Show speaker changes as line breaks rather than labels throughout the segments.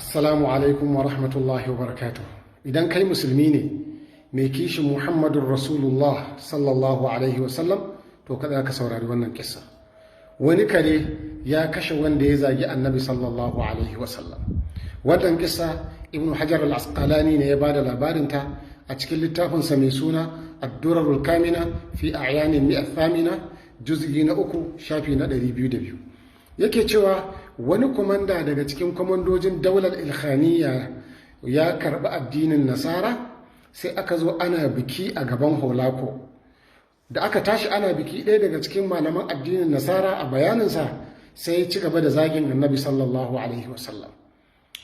Assalamu alaikum wa rahmatullahi wa barakatuh. Idan kai musulmi ne mai kishin Muhammadun Rasulullah sallallahu alaihi wasallam, to kada ka saurari wannan kissa. Wani kare ya kashe wanda ya zagi annabi sallallahu alaihi wasallam. Wannan kissa Ibn Hajar al-Asqalani ne ya bada labarinta a cikin littafinsa mai suna Ad-Durarul Kamina fi A'yanin Mi'at Thamina, juz'i na 3 shafi na 202. Yake cewa wani komanda daga cikin komandojin daular ilkhaniya ya karɓi addinin nasara, sai aka zo ana biki a gaban holako. Da aka tashi ana biki, ɗaya daga cikin malaman addinin nasara a bayaninsa sai ya ci gaba da zagin annabi sallallahu alaihi wasallam.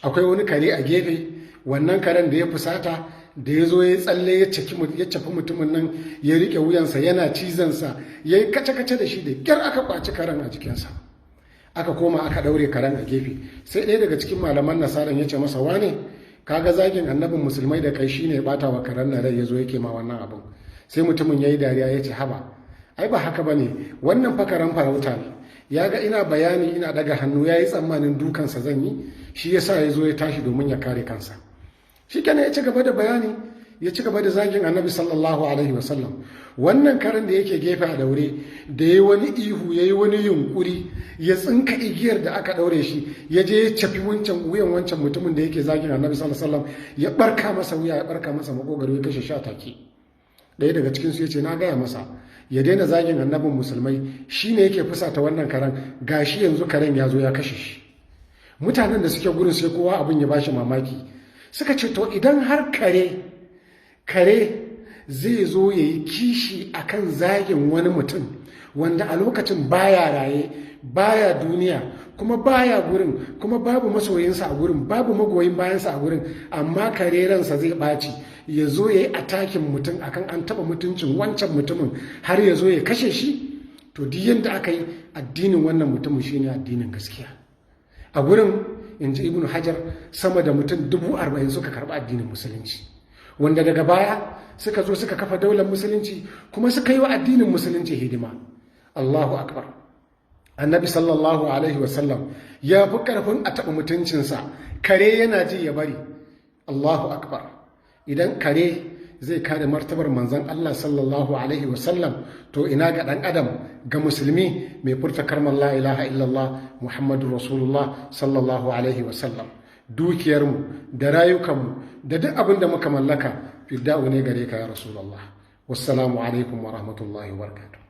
Akwai wani kare a gefe, wannan karen da ya fusata da ya zo ya tsalle ya cafi mutumin nan, ya riƙe wuyansa yana cizansa, ya yi kace-kace da shi, da ƙyar aka ƙwaci karen a jikinsa. Aka koma aka ɗaure karen a gefe. Sai ɗaya daga cikin malaman nasaran ya ce masa, wane kaga zagin annabin musulmai da kai shine bata wa karen na rai, ya zo yake ma wannan abin. Sai mutumin ya yi dariya ya ce, haba ai ba haka bane, wannan fa karen farauta ne, ya ga ina bayani ina daga hannu, ya yi tsammanin dukansa zan yi, shi yasa ya zo ya tashi domin ya kare kansa. Shi kenan ya ci gaba da bayani, ya ci gaba da zagin annabi sallallahu alaihi wasallam. Wannan karen da yake gefe a daure, da ya wani ihu, ya yi wani yunkuri, ya tsinka igiyar da aka daure shi, ya je ya cafi wuyan wancan mutumin da yake zagin annabi sallallahu alaihi wasallam, ya barka masa wuya, ya barka masa makogaro, ya kashe shi a take. Ɗaya daga cikin su ya ce, na gaya masa ya daina zagin annabin musulmai, shi ne yake fusata wannan karen, gashi yanzu karen ya zo ya kashe shi. Mutanen da suke gurin sai kowa abin ya bashi mamaki, suka ce to idan har kare zai zo ya yi kishi akan zagin wani mutum wanda a lokacin baya raye, baya duniya, kuma baya gurin, kuma babu masoyinsa a gurin, babu magoyin bayansa a gurin, amma kare ransa zai ɓaci, ya zo ya yi atakin mutum akan an taɓa mutuncin wancan mutumin, har ya zo ya kashe shi, to duk yadda aka yi addinin wannan mutumin shine addinin gaskiya. A gurin, in ji Ibn Hajar, sama da mutum 40,000 suka karɓi addinin musulunci, wanda daga baya suka zo suka kafa daular musulunci, kuma suka yi wa addinin musulunci hidima. Allahu akbar. Annabi sallallahu alaihi wasallam ya fi karfin a taɓa mutuncinsa, kare yana ji ya bari. Allahu akbar. Idan kare zai kare martabar manzon Allah sallallahu alaihi wasallam, to ina ga ɗan adam, ga musulmi mai furta kalmar la ilaha illallah Muhammadu Rasulullah sallallahu alaihi wasallam. Dukiyarmu da rayukanmu da duk abin da muka mallaka fidda'u ne gare ka ya Rasulullah. Wassalamu alaikum wa rahmatullahi wa barakatuh.